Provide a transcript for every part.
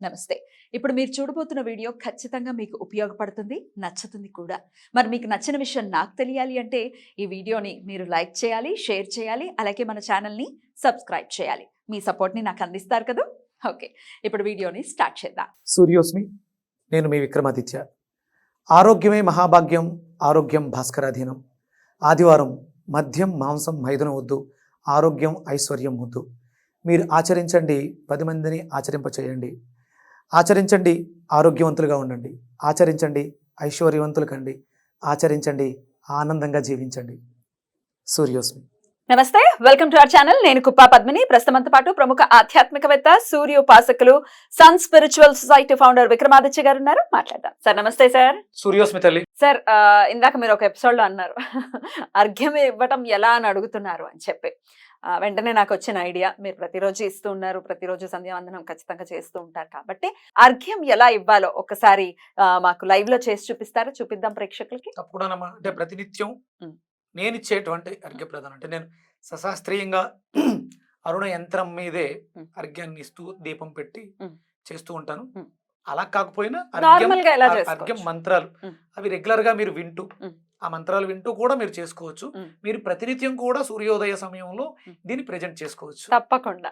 నమస్తే. ఇప్పుడు మీరు చూడబోతున్న వీడియో ఖచ్చితంగా మీకు ఉపయోగపడుతుంది, నచ్చుతుంది కూడా. మరి మీకు నచ్చిన విషయం నాకు తెలియాలి అంటే ఈ వీడియోని మీరు లైక్ చేయాలి, షేర్ చేయాలి, అలాగే మన ఛానల్ని సబ్స్క్రైబ్ చేయాలి. మీ సపోర్ట్ని నాకు అందిస్తారు కదా. ఓకే, ఇప్పుడు వీడియోని స్టార్ట్ చేద్దాం. సూర్యోస్మి, నేను మీ విక్రమాదిత్య. ఆరోగ్యమే మహాభాగ్యం, ఆరోగ్యం భాస్కరాధీనం. ఆదివారం మద్యం మాంసం మైదనం వద్దు, ఆరోగ్యం ఐశ్వర్యం వద్దు. మీరు ఆచరించండి, 10 మందిని ఆచరింపచేయండి. ఆచరించండి, ఆరోగ్యవంతులుగా ఉండండి. ఆచరించండి, ఐశ్వర్యవంతులు కండి. ఆచరించండి, ఆనందంగా జీవించండి. సూర్యోస్మి. నమస్తే, వెల్కమ్ టు అవర్ ఛానల్. నేను కుప్పా పద్మిని. ప్రస్తుతంతో పాటు ప్రముఖ ఆధ్యాత్మికవేత్త, సూర్యోపాసకులు, sun spiritual society founder Vikramaditya గారు ఉన్నారు. మాట్లాడదాం. సార్ నమస్తే. సార్ సూర్యోస్మి తల్లి. సార్, ఇందాక మీరు ఒక ఎపిసోడ్ లో అన్నారు అర్ఘ్యం ఇవ్వటం ఎలా అని అడుగుతున్నారు అని చెప్పి. వెంటనే నాకు వచ్చిన ఐడియా, మీరు ప్రతిరోజు ఇస్తూ ఉన్నారు, ప్రతిరోజు సంధ్యావందనం ఖచ్చితంగా చేస్తూ ఉంటారు కాబట్టి అర్ఘ్యం ఎలా ఇవ్వాలో ఒకసారి మాకు లైవ్ లో చేసి చూపిస్తారా? చూపిద్దాం ప్రేక్షకులకి. తప్పకుండానమ్మా. అంటే ప్రతినిత్యం నేను ఇచ్చేటువంటి అర్ఘ్య ప్రదానం అంటే నేను సశాస్త్రీయంగా అరుణ యంత్రం మీదే అర్ఘ్యాన్ని ఇస్తూ దీపం పెట్టి చేస్తూ ఉంటాను. అలా కాకపోయినా అర్ఘ్యం మంత్రాలు అవి రెగ్యులర్ గా మీరు వింటూ ఆ మంత్రాలు వింటూ కూడా మీరు చేసుకోవచ్చు. మీరు ప్రతినిత్యం కూడా సూర్యోదయ సమయంలో దీన్ని ప్రెజెంట్ చేసుకోవచ్చు. తప్పకుండా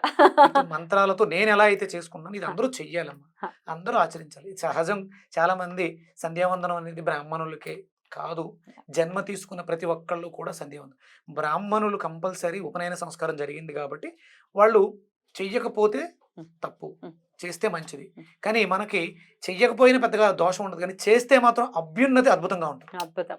మంత్రాలతో నేను ఎలా అయితే చేసుకున్నాను, ఇది అందరూ చెయ్యాలమ్మా, అందరూ ఆచరించాలి. ఇది సహజం. చాలా మంది సంధ్యావందనం అనేది బ్రాహ్మణులకే కాదు, జన్మ తీసుకున్న ప్రతి ఒక్కళ్ళు కూడా సంధ్యావందనం. బ్రాహ్మణులు కంపల్సరీ ఉపనయన సంస్కారం జరిగింది కాబట్టి వాళ్ళు చెయ్యకపోతే తప్పు, చేస్తే మంచిది. కానీ మనకి చెయ్యకపోయినా పెద్దగా దోషం ఉండదు, కానీ చేస్తే మాత్రం అభ్యున్నతి అద్భుతంగా ఉంటుంది. అద్భుతం.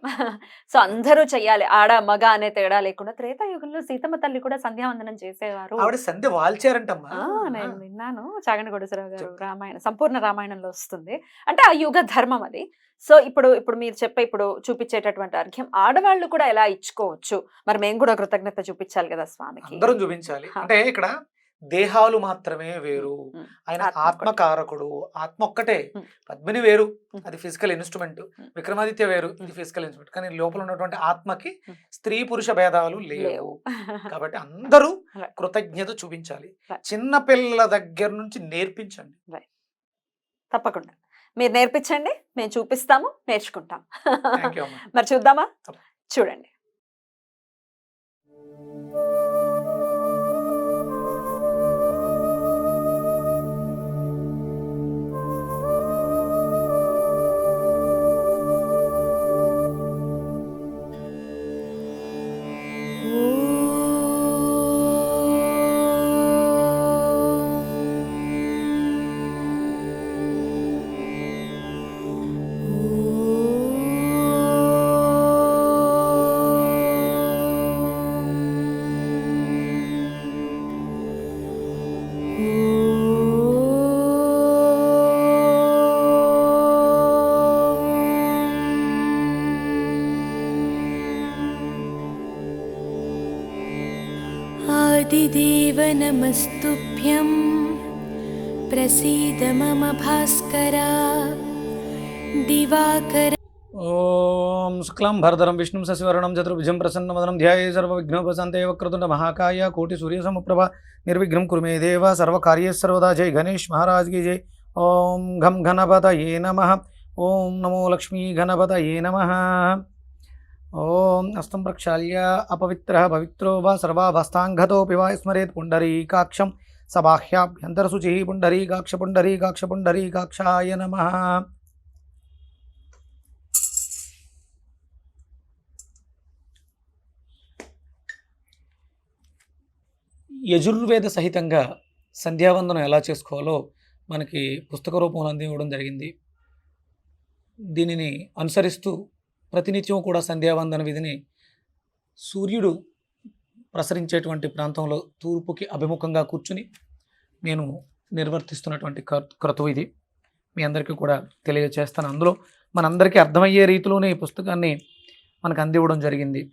సో అందరూ చెయ్యాలి, ఆడ మగ అనే తేడా లేకుండా. త్రేతాయుగంలో సీతమ్మ తల్లి కూడా సంధ్యావందనం చేసేవారు. ఆవిడ సంధ్య వాల్చారంటమ్మా. నేను విన్నాను. చాగంటి కోటేశ్వరరావు గారు రామాయణ సంపూర్ణ రామాయణంలో వస్తుంది. అంటే ఆ యుగ ధర్మం అది. సో ఇప్పుడు మీరు చెప్పే ఇప్పుడు చూపించేటటువంటి అర్ఘ్యం ఆడవాళ్ళు కూడా ఎలా ఇచ్చుకోవచ్చు? మరి మేము కూడా కృతజ్ఞత చూపించాలి కదా స్వామికి. అందరం చూపించాలి. అంటే ఇక్కడ దేహాలు మాత్రమే వేరు, ఆయన ఆత్మకారకుడు. ఆత్మ ఒక్కటే, పద్మిని వేరు, అది ఫిజికల్ ఇన్స్ట్రుమెంట్. విక్రమాదిత్య వేరు, ఇది ఫిజికల్ ఇన్స్ట్రుమెంట్. కానీ లోపల ఉన్నటువంటి ఆత్మకి స్త్రీ పురుష భేదాలు లేవు. కాబట్టి అందరూ కృతజ్ఞత చూపించాలి. చిన్న పిల్లల దగ్గర నుంచి నేర్పించండి. తప్పకుండా మీరు నేర్పించండి, మేము చూపిస్తాము, నేర్చుకుంటాం. మరి చూద్దామా? చూడండి. आदिदेव नमस्तुभ्यं प्रसीद मम भास्कर दिवाकर. ओम शुक्लां भरधरं विष्णुं शशिवर्णं चतुर्भुजं प्रसन्नवदनं ध्याये सर्वविघ्नोपशान्तये वक्रतुण्ड महाकाय कोटिसूर्यसमप्रभा निर्विघ्नं कुरु मे देव सर्वकार्येषु सर्वदा. जय गणेश महाराज की जय. ओम घं गणपतये नमः. ओम नमो लक्ष्मी गणपतये नमः. ओम हस्तं प्रक्षाल्य अपवित्रः पवित्रो वा सर्वावस्थाङ्गतोऽपि वा स्मरेत् पुण्डरीकाक्षं सबाह्याभ्यन्तरशुचिः. पुण्डरीकाक्ष पुण्डरीकाक्ष पुण्डरीकाक्षाय नमः. యజుర్వేద సహితంగా సంధ్యావందనం ఎలా చేసుకోవాలో మనకి పుస్తక రూపంలో అందివ్వడం జరిగింది. దీనిని అనుసరిస్తూ ప్రతినిత్యం కూడా సంధ్యావందన విధిని సూర్యుడు ప్రసరించేటువంటి ప్రాంతంలో తూర్పుకి అభిముఖంగా కూర్చుని నేను నిర్వర్తిస్తున్నటువంటి క్రతువు ఇది. మీ అందరికీ కూడా తెలియజేస్తాను. అందులో మనందరికీ అర్థమయ్యే రీతిలోనే ఈ పుస్తకాన్ని మనకు అందివ్వడం జరిగింది.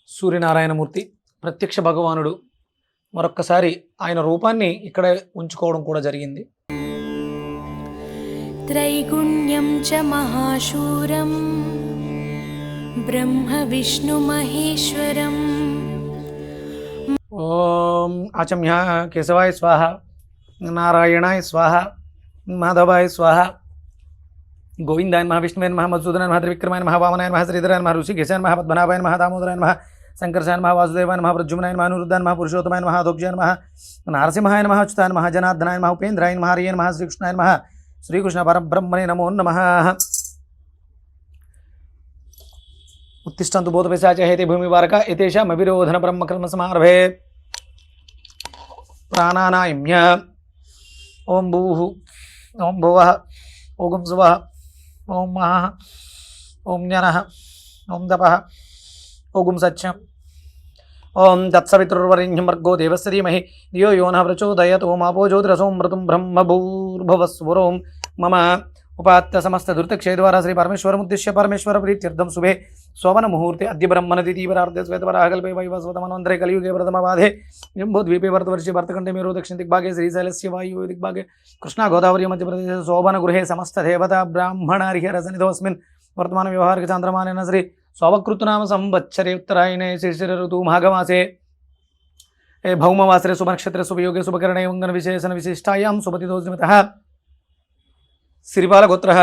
సూర్యనారాయణమూర్తి ప్రత్యక్ష భగవానుడు. మరొక్కసారి ఆయన రూపాన్ని ఇక్కడ ఉంచుకోవడం కూడా జరిగింది. त्रैगुण्यं च महाशूरं ब्रह्म विष्णु महेश्वरम्. ओम ఓం ఆచమ్య కేశవాయ స్వాహ, నారాయణాయ స్వాహ, మాధవాయ స్వాహ, గోవిందాయ నమః, విష్ణువే నమః, మధుసూదనాయ నమః, త్రివిక్రమాయ నమః, వామనాయ నమః, శ్రీధరాయ నమః, ఋషికేశాయ నమః, పద్మనాభాయ నమః, దామోదరాయ నమః, శంకర్షాయ నమః, వాసుదేవాయ నమః, ప్రద్యుమ్నాయ నమః, అనిరుద్ధాయ నమః, పురుషోత్తమాయ నమః, అధోక్షాయ నమః, నరసింహాయ నమః, అచ్యుతాయ నమః, జనార్దనాయ నమః, ఉపేంద్రాయ నమః, హరయే నమః, శ్రీకృష్ణాయ నమః, శ్రీకృష్ణ పరబ్రహ్మణే నమో నమః. ఉత్తిష్టంతు భూతపిశాచ హేతే భూమివారక ఏతేషామవిరోధన బ్రహ్మకర్మ సమారభే. ప్రాణానాయమ్య. ఓం భూః, ఓం భువః, ఓం సువః, ఓం మహః, ఓం జ్ఞనః, ఓం తపః, ఓం సత్యం. ఓం తత్సవితుర్వరేణ్యం భర్గో దేవస్య ధీమహి ధియో యో నః ప్రచోదయాత్. ఓం ఆపో జ్యోతిరసోమృతం బ్రహ్మభూర్భువస్వరోం మమ ఉపాత్త సమస్త దురితక్షయద్వారా శ్రీ పరమేశ్వరముద్దిశ్య పరమేశ్వర ప్రీత్యర్థం శుభే శోభన ముహూర్తే అద్య బ్రహ్మణది తీవ్రార్ధే శ్వేతవరాహకల్పే వైవస్వతమన్వంతరే కలియుగే ప్రథమపాదే జంబోద్వీపే భరతవర్షే భరతఖండే మేరు దక్షిణ దిగ్భాగే శ్రీశైలస్య వాయువ్య దిగ్భాగే కృష్ణా గోదావరి మధ్యప్రదేశ శోభన గృహే సమస్త దేవతా బ్రాహ్మణార్హర సన్నిధోస్మిన్ వర్తమాన వ్యవహారిక చాంద్రమానేన శ్రీ శోభకృతునామ సంవత్సరే ఉత్తరాయణే శిశిర ఋతు మాఘమాసే భౌమవాసరే శుభనక్షత్రే శుభయోగే శుభకరణే వంగన విశేషణ విశిష్టాయాం శుభతిదోస్మితః సిరిపాలగోత్రః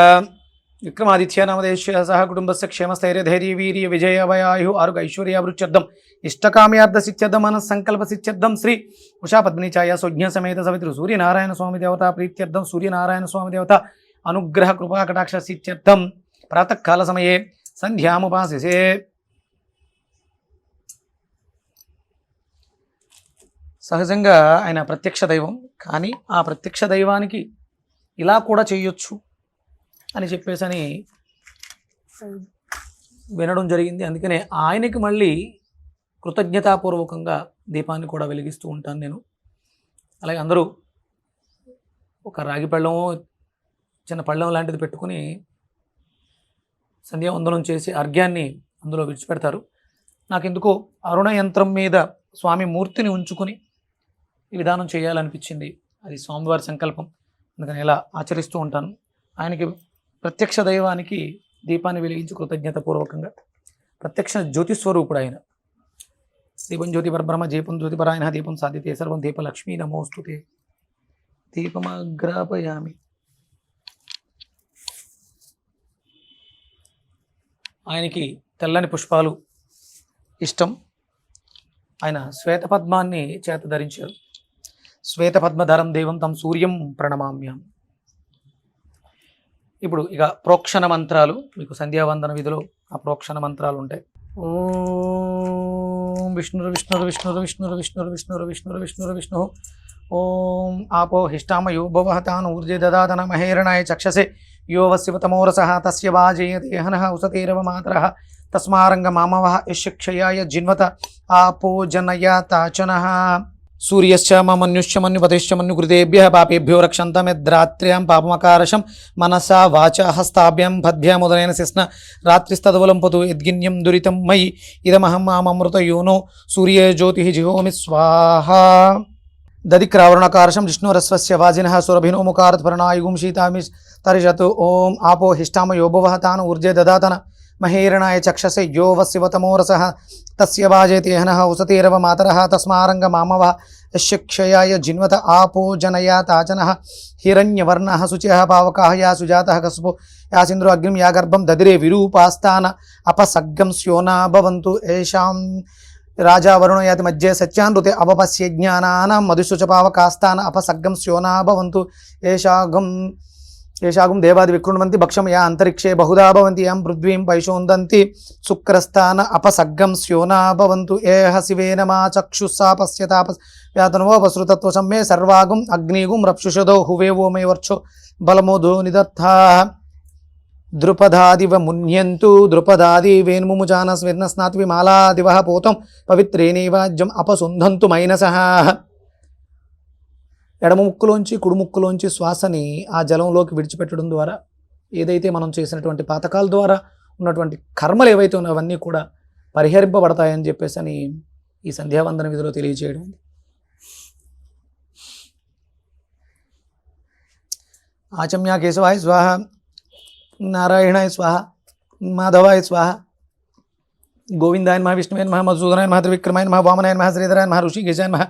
విక్రమాదిత్య నామదేశ్య సహ కుటుంబస్య క్షేమస్థైర్య ధైర్య వీర్య విజయ వయాయు ఆరోగ్య ఐశ్వర్యాభివృద్ధ్యర్థం ఇష్టకామ్యార్థ సిద్ధ్యర్థం మనస్సంకల్ప సిద్ధ్యర్థం శ్రీ ఉషా పద్మిని ఛాయ సౌజ్ఞ సమేత సవితృ సూర్యనారాయణ స్వామి దేవత ప్రీత్యర్థం సూర్యనారాయణ స్వామి దేవత అనుగ్రహ కృపా కటాక్ష సిద్ధ్యర్థం ప్రాతకాల సమయే సంధ్యాముపాసిసే. సహజంగా ఆయన ప్రత్యక్ష దైవం, కానీ ఆ ప్రత్యక్ష దైవానికి ఇలా కూడా చేయొచ్చు అని చెప్పేసి వినడం జరిగింది. అందుకనే ఆయనకి మళ్ళీ కృతజ్ఞతాపూర్వకంగా దీపాన్ని కూడా వెలిగిస్తూ ఉంటాను నేను. అలాగే అందరూ ఒక రాగి పళ్ళెం, చిన్న పళ్ళెం లాంటిది పెట్టుకుని సంధ్యావందనం చేసి అర్ఘ్యాన్ని అందులో విడిచిపెడతారు. నాకెందుకో అరుణ యంత్రం మీద స్వామి మూర్తిని ఉంచుకుని ఈ విధానం చేయాలనిపించింది. అది స్వామివారి సంకల్పం, అందుకని ఇలా ఆచరిస్తూ ఉంటాను. ఆయనకి ప్రత్యక్ష దైవానికి దీపాన్ని వెలిగించి కృతజ్ఞతాపూర్వకంగా, ప్రత్యక్ష జ్యోతిస్వరూపుడు ఆయన. దీపం జ్యోతి పరబ్రహ్మ దీపం జ్యోతి పరాయణ దీపం సాధ్యతే సర్వం దీపలక్ష్మీ నమోస్తుతే. దీపమగ్రాపయామి. ఆయనకి తెల్లని పుష్పాలు ఇష్టం. ఆయన శ్వేతపద్మాన్ని చేత ధరించారు. శ్వేతపద్మధరం దేవం తం సూర్యం ప్రణమామ్యం. ఇప్పుడు ఇక ప్రోక్షణ మంత్రాలు, మీకు సంధ్యావందన విధిలో ఆ ప్రోక్షణ మంత్రాలు ఉంటాయి. ఓం విష్ణురు విష్ణురు విష్ణురు విష్ణురు విష్ణురు విష్ణురు విష్ణురు విష్ణురు విష్ణు. ఓం ఆపో హిష్టామయో భవః తాన్ ఊర్జే దదాతన మహేరణాయ చక్షసే యో వస్యవతమోరసః తస్య వాజయతే హనః ఉసతేరవ మాతరః తస్మారంగ మామవః యశక్షయాయ జిన్వత ఆపో జనయాతాచనః. సూర్యశ్చ మమన్యుశ్చ మన్యుపతిశ్చ మన్యుకృతేభ్యః పాపేభ్యో రక్షంతమిద్రాత్ర్యాం పాపమకారశం మనసా వాచా హస్తాభ్యాం పద్భ్యాముదనైన శిస్న రాత్రిస్తదవలంపతు యద్గిన్యం దురితం మయి ఇదమహం మామమృత యోనో సూర్య జ్యోతిః జిహోమి స్వాహా. దదిక్రావరణకారశం విష్ణురస్వస్య వాజినః సురభినో ముఖారత్ ప్రణాయుగుం శీతామి తరిషతు. ఓం ఆపో హిష్టామయో భవః తాన్ ఊర్జే దదాతన మహేరణాయ చక్షసే యో వస్యవతమోరసః తస్య వాజయతే హనః ఉసతేరవ మాతరః తస్మారంగ మామవః యశక్షయాయ జిన్వత ఆపో జనయాతాచనః. హిరణ్యవర్ణః శుచిః పావకాః యా సుజాతః కస్పో యా సింధురో అగ్నిం యా గర్భం దదిరే విరూపాస్తాన అపసగ్గం స్యోనా భవంతు. ఏషాం రాజా వరుణో యాతి మధ్యే సత్యానృతే అవపస్య జ్ఞానానాం మధుషు చ పావకాస్తాన అపసగ్గం స్యోనా భవంతు. ఏషాగుం దేవాది వికృణ్వంతి భక్షం యా అంతరిక్షే బహుదా భవంతి యం పృథ్వీం పైశోందంతి శుక్రస్థాన అపసగ్గం స్యోనా భవంతు. ఏహ శివేన మా చక్షుస్సా పశ్యతాప వ్యాతనోపసృతత్వసం మే సర్వాగుం అగ్నిగుం రప్షుషదో హువేవో మే వర్షో బలమోధో నిదత్తా. ద్రుపదాదివ మున్యంతు ద్రుపదాది వేన్ముముచాన స్వర్ణస్నాత్వి మాలాదివః పోతం పవిత్రేణైవాజ్యం అపసుంధంతు మైనసః. ఎడమ ముక్కులోంచి కుడి ముక్కులోంచి శ్వాసని ఆ జలంలోకి విడిచిపెట్టడం ద్వారా ఏదైతే మనం చేసినటువంటి పాతకాల ద్వారా ఉన్నటువంటి కర్మలు ఏవైతే ఉన్నాయో అవన్నీ కూడా పరిహరింపబడతాయని చెప్పేసి అని ఈ సంధ్యావందన విధిలో తెలియజేయడం. ఆచమ్య కేశవాయ స్వాహ, నారాయణాయ స్వాహ, మాధవాయ స్వాహ, గోవిందాయ నమః, విష్ణువే నమః, మధుసూదనాయ నమః, త్రివిక్రమాయ నమః, వామనాయ నమః, శ్రీధరాయ నమః, ఋషికేశాయ నమః,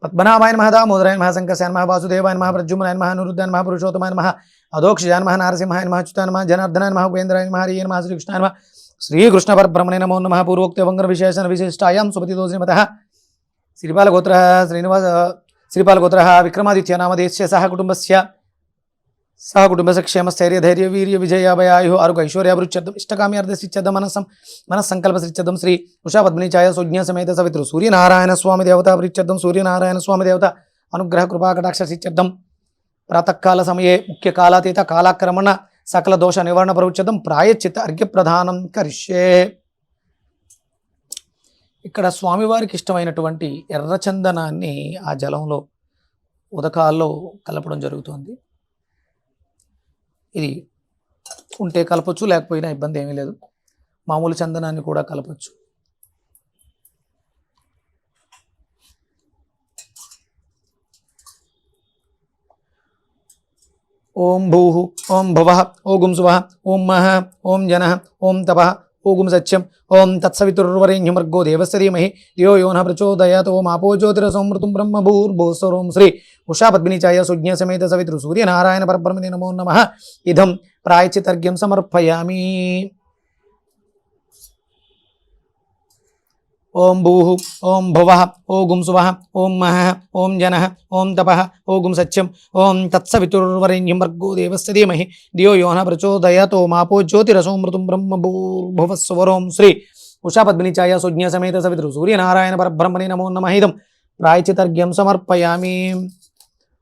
పద్మనాభాయ నమః దామోదరాయ నమః సంకర్షాయ నమః వాసుదేవాయ నమః ప్రద్యుమ్నాయ నమః అనిరుద్ధాయ నమః పురుషోత్తమాయ నమః అధోక్షజాయ నమః నారసింహాయ నమః అచ్యుతాయ నమః జనార్దనాయ నమః ఉపేంద్రాయ నమః హరియ నమః శ్రీకృష్ణాయ నమః శ్రీకృష్ణ పరబ్రహ్మణే నమో నమః పూర్వోక్త వంగర విశేషణ విశిష్టాయాం సుపతిదోషిమతః శ్రీపాలగోత్ర శ్రీనివాస శ్రీపాలగోత్ర విక్రమాదిత్య నామదేశ్య సహ కుటుంబస్య క్షేమస్థైర్య ధైర్య వీర్య విజయాభయాయు ఆరోగ్య ఐశ్వర్యాభివృద్ధ్యర్థం ఇష్టకామ్యార్థసిద్ధ్యర్థం మనస్సంకల్పసిద్ధ్యర్థం శ్రీ ఉషా పద్మిని ఛాయ సుజ్ఞ సమేత సవితృ సూర్యనారాయణ స్వామి దేవత ప్రీత్యర్థం సూర్యనారాయణ స్వామి దేవత అనుగ్రహ కృపా కటాక్ష సిద్ధ్యర్థం ప్రాతకాల సమయే ముఖ్య కాలాతీత కాలాక్రమణ సకల దోష నివారణ ప్రవృత్యర్థం ప్రాయశ్చిత్త అర్ఘ్యప్రదానం కరిష్యే. ఇక్కడ స్వామివారికి ఇష్టమైనటువంటి ఎర్రచందనాన్ని ఆ జలంలో ఉదకాల్లో కలపడం జరుగుతుంది. ఇది ఉంటే కలపచ్చు, లేకపోయినా ఇబ్బంది ఏమీ లేదు. మామూలు చందనాన్ని కూడా కలపచ్చు. ఓం భూః ఓం భువః ఓం సువః ఓం మః ఓం జనః ఓం తపః ఓం సత్యం ఓం తత్సవితుర్వరేణ్యమర్గో దేవస్య ధీమహి ధియో యో నః ప్రచోదయాత్. ఓం ఆపో జ్యోతిరసమృతం బ్రహ్మ భూర్భువస్వరం శ్రీ ఉషా పద్మిని ఛాయ సుజ్ఞ సమేత సవితృ సూర్యనారాయణ పరబ్రహ్మణే నమో నమః. ఇదం ప్రాయశ్చిత్తర్ఘ్యం సమర్పయామి. ఓం భూః ఓం భువః ఓం సువః ఓం మః ఓం జనః ఓం తపః ఓం సత్యం ఓం తత్సవితుర్వరేణ్యం భర్గో దేవస్య ధీమహి ధియో యో నః ప్రచోదయాత్. ఓం ఆపో జ్యోతిరసోమృతం బ్రహ్మ భూర్భువస్వరం శ్రీ ఉషా పద్మిని ఛాయ సుజ్ఞ సమేత సవితృ సూర్యనారాయణ పరబ్రహ్మణే నమో నమః. ఇదం ప్రాయశ్చిత్తర్ఘ్యం సమర్పయామి.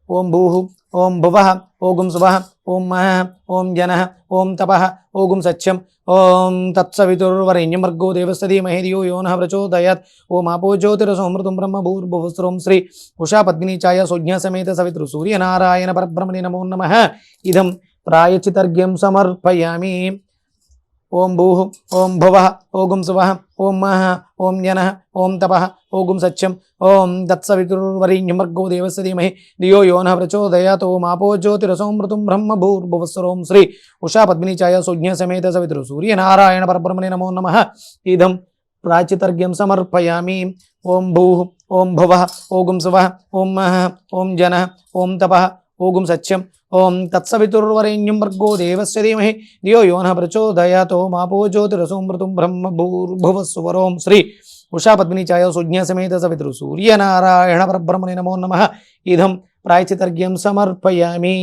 ఓం భూః ఓం భువః ఓం సువః ఓం మః ఓం జనః ఓం తపః ఓం సత్యం ఓం తత్సవితుర్వరేణ్యం భర్గో దేవస్య ధీమహి ధియో యో నః ప్రచోదయాత్. ఓం ఆపో జ్యోతిరసోమృతం బ్రహ్మ భూర్భువస్వరం శ్రీ ఉషా పద్మిని ఛాయ సుజ్ఞ సమేత సవితృ సూర్యనారాయణ పరబ్రహ్మణే నమో నమః. ఇదం ప్రాయశ్చిత్తర్ఘ్యం సమర్పయామి. ఓం భూః ఓం భువః ఓం సువః ఓం మః ఓం జనః ఓం తపః ఓం సత్యం ఓం తత్సవితుర్వరేణ్యం భర్గో దేవస్య ధీమహి ధియో యో నః ప్రచోదయాత్. ఓం ఆపో జ్యోతిరసోమృతం బ్రహ్మ భూర్భువస్వరం శ్రీ ఉషా పద్మిని ఛాయ సుజ్ఞ సమేత సవితృ సూర్యనారాయణ పరబ్రహ్మణే నమో నమః. ఇదం ప్రాయశ్చిత్తర్ఘ్యం సమర్పయామి. ఓం భూః ఓం భువః ఓం సువః ఓం మః ఓం జనః ఓం తపః ఓం సత్యం ఓం తత్సవితుర్వరేణ్యం భర్గో దేవస్య ధీమహి ధియో యో నః ప్రచోదయాత్. ఓం ఆపో జ్యోతిరసోమృతం బ్రహ్మ భూర్భువస్వరం శ్రీ ఉషా పద్మిని ఛాయ సుజ్ఞ సమేత సవితృ సూర్యనారాయణ పరబ్రహ్మణే నమో నమః. ఇదం ప్రాయశ్చిత్తర్ఘ్యం సమర్పయామి.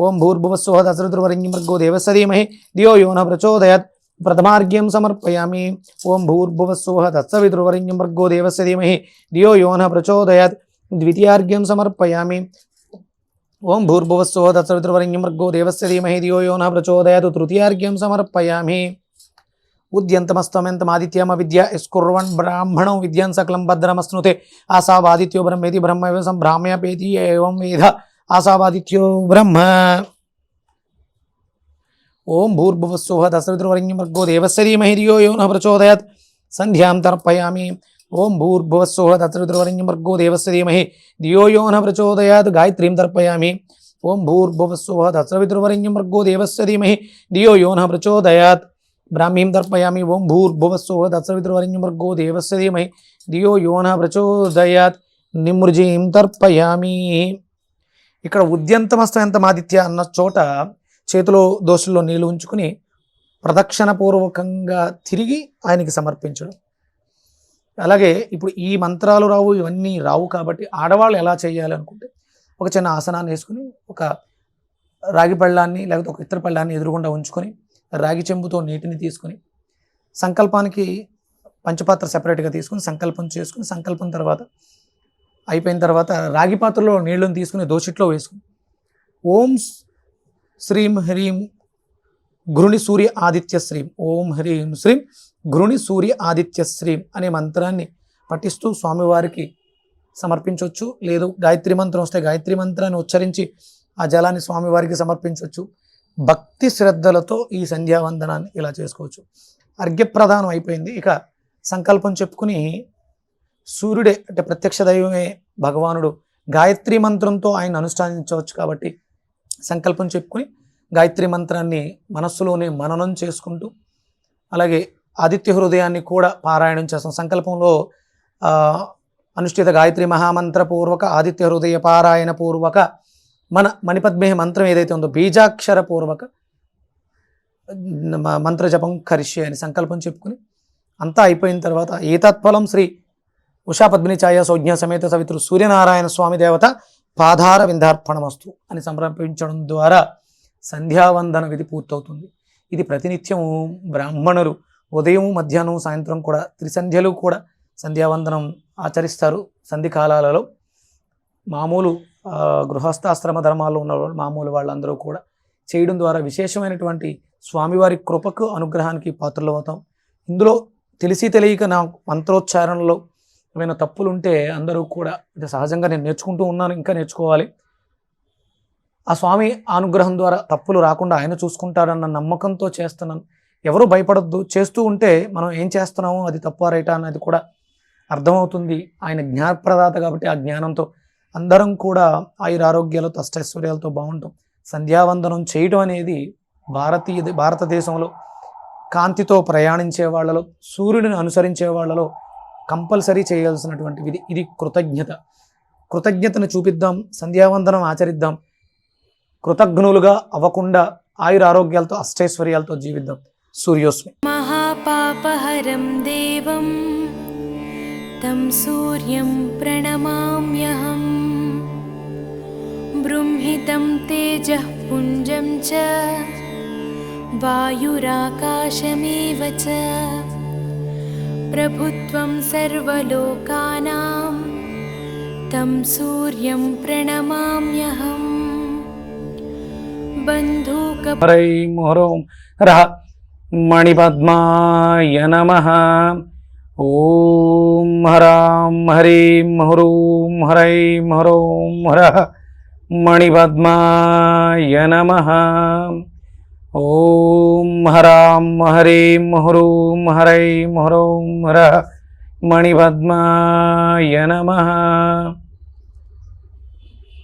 ఓం భూర్భువస్వః తత్సవితుర్వరేణ్యం భర్గో దేవస్య ధీమహి ధియో యో నః ప్రచోదయాత్. ప్రథమార్ఘ్యం సమర్పయామి. ఓం భూర్భువస్వః తత్సవితుర్వరేణ్యం భర్గో దేవస్య ధీమహి ధియో యో నః ప్రచోదయాత్. ద్వితీయార్ఘ్యం సమర్పయామి. ఓం భూర్భువస్వః తత్సవితుర్వరేణ్యం భర్గో దేవస్య ధీమహి ధియో యో నః ప్రచోదయాత్. తృతీయార్ఘ్యం సమర్పయామి. ఉద్యంతమస్తమెంతమాదిత్యమ విద్య యస్కుర్వన్ బ్రాహ్మణో విద్యాన్ సకలం భద్రమస్నుతే ఆసావాదిత్యో బ్రహ్మేతి బ్రహ్మైవ సంభ్రామ్యపేతి ఏవం వేద ఆసావాదిత్యో బ్రహ్మ. ఓం భూర్భువస్వః తత్సవితుర్వరేణ్యం భర్గో దేవస్య ధీమహి ధియో యో నః ప్రచోదయాత్. సంధ్యాం తర్పయామి. ఓం భూర్భువస్వః తత్సవితుర్వరేణ్యం భర్గో దేవస్య ధీమహి ధియో యో నః ప్రచోదయాత్. గాయత్రీం తర్పయామి. ఓం భూర్భువస్వః తత్సవితుర్వరేణ్యం భర్గో దేవస్య ధీమహి ధియో యో నః ప్రచోదయాత్. బ్రాహ్మీం తర్పయామి. ఓం భూర్భువస్వః తత్సవితుర్వరేణ్యం భర్గో దేవస్య ధీమహి ధియో యో నః ప్రచోదయాత్. నిమృజీం తర్పయామి. ఇక్కడ ఉద్యంతమస్తమెంతమాదిత్య అన్న చోట చేతిలో దోశల్లో నీళ్లు ఉంచుకుని ప్రదక్షిణపూర్వకంగా తిరిగి ఆయనకి సమర్పించడం. అలాగే ఇప్పుడు ఈ మంత్రాలు రావు, ఇవన్నీ రావు కాబట్టి ఆడవాళ్ళు ఎలా చేయాలి అనుకుంటే ఒక చిన్న ఆసనాన్ని వేసుకుని ఒక రాగి పళ్ళాన్ని లేకపోతే ఒక ఇతర పళ్ళాన్ని ఎదురుగుండా ఉంచుకొని రాగి చెంబుతో నీటిని తీసుకుని సంకల్పానికి పంచపాత్ర సెపరేట్గా తీసుకుని సంకల్పం చేసుకుని సంకల్పం తర్వాత అయిపోయిన తర్వాత రాగి పాత్రలో నీళ్ళని తీసుకుని దోషిట్లో వేసుకుని ఓం శ్రీం హ్రీం గృణి సూర్య ఆదిత్య శ్రీం ఓం హ్రీం శ్రీం గృణి సూర్య ఆదిత్య శ్రీం అనే మంత్రాన్ని పఠిస్తూ స్వామివారికి సమర్పించవచ్చు. లేదు గాయత్రి మంత్రం వస్తే గాయత్రి మంత్రాన్ని ఉచ్చరించి ఆ జలాన్ని స్వామివారికి సమర్పించవచ్చు. భక్తి శ్రద్ధలతో ఈ సంధ్యావందనాన్ని ఇలా చేసుకోవచ్చు. అర్ఘ్యప్రదానం అయిపోయింది. ఇక సంకల్పం చెప్పుకుని సూర్యుడే అంటే ప్రత్యక్ష దైవమే భగవానుడు, గాయత్రి మంత్రంతో ఆయన అనుష్ఠానించవచ్చు. కాబట్టి సంకల్పం చెప్పుకుని గాయత్రి మంత్రాన్ని మనస్సులోనే మననం చేసుకుంటూ అలాగే ఆదిత్య హృదయాన్ని కూడా పారాయణం చేస్తాం. సంకల్పంలో అనుష్ఠిత గాయత్రి మహామంత్రపూర్వక ఆదిత్య హృదయ పారాయణ పూర్వక మన మణిపద్మే మంత్రం ఏదైతే ఉందో బీజాక్షర పూర్వక మంత్ర జపం కరిష్యే అని సంకల్పం చెప్పుకుని అంతా అయిపోయిన తర్వాత ఏతత్ఫలం శ్రీ ఉషా పద్మిని ఛాయ సౌజ్ఞ సమేత సవితృ సూర్యనారాయణ స్వామి దేవత పాదార విందార్పణమస్తు అని సమర్పించడం ద్వారా సంధ్యావందన విధి పూర్తవుతుంది. ఇది ప్రతినిత్యం బ్రాహ్మణులు ఉదయం మధ్యాహ్నం సాయంత్రం కూడా త్రిసంధ్యలు కూడా సంధ్యావందనం ఆచరిస్తారు. సంధి కాలాలలో మామూలు గృహస్థాశ్రమ ధర్మాల్లో ఉన్న మామూలు వాళ్ళందరూ కూడా చేయడం ద్వారా విశేషమైనటువంటి స్వామివారి కృపకు అనుగ్రహానికి పాత్రలు అవుతాం. ఇందులో తెలిసి తెలియక నా మంత్రోచ్చారణలో ఏమైనా తప్పులు ఉంటే అందరూ కూడా ఇది సహజంగా నేను నేర్చుకుంటూ ఉన్నాను, ఇంకా నేర్చుకోవాలి. ఆ స్వామి అనుగ్రహం ద్వారా తప్పులు రాకుండా ఆయన చూసుకుంటాడన్న నమ్మకంతో చేస్తున్నాను. ఎవరు భయపడద్దు, చేస్తూ ఉంటే మనం ఏం చేస్తున్నామో అది తప్ప రైటా అన్నది కూడా అర్థమవుతుంది. ఆయన జ్ఞానప్రదాత కాబట్టి ఆ జ్ఞానంతో అందరం కూడా ఆయురారోగ్యాలతో అష్టైశ్వర్యాలతో బాగుంటాం. సంధ్యావందనం చేయడం అనేది భారతదేశంలో కాంతితో ప్రయాణించే వాళ్ళలో, సూర్యుడిని అనుసరించే వాళ్ళలో కంపల్సరీ చేయాల్సినటువంటి విధి. ఇది కృతజ్ఞతను చూపిద్దాం, సంధ్యావందనం ఆచరిద్దాం, కృతజ్ఞులుగా అవ్వకుండా ఆయురారోగ్యాలతో అష్టైశ్వర్యాలతో జీవిద్దాం. సూర్యోస్మి. महापापहरं देवं तं सूर्यं प्रणमाम्यहं बृंहितं तेजः पुञ्जं च वायुराकाशमेव च प्रभुत्वं सर्वलोकानां तं सूर्यं प्रणमाम्यहं हरै मोहरों रः मणिपद्माय नमः. ॐ हरां हरीं मुहुरूं हरैं मुहुरों हरः मणिपद्माय नमः. ॐ हरां हरीं मुहुरूं हरैं मुहुरों हरः मणिपद्माय नमः.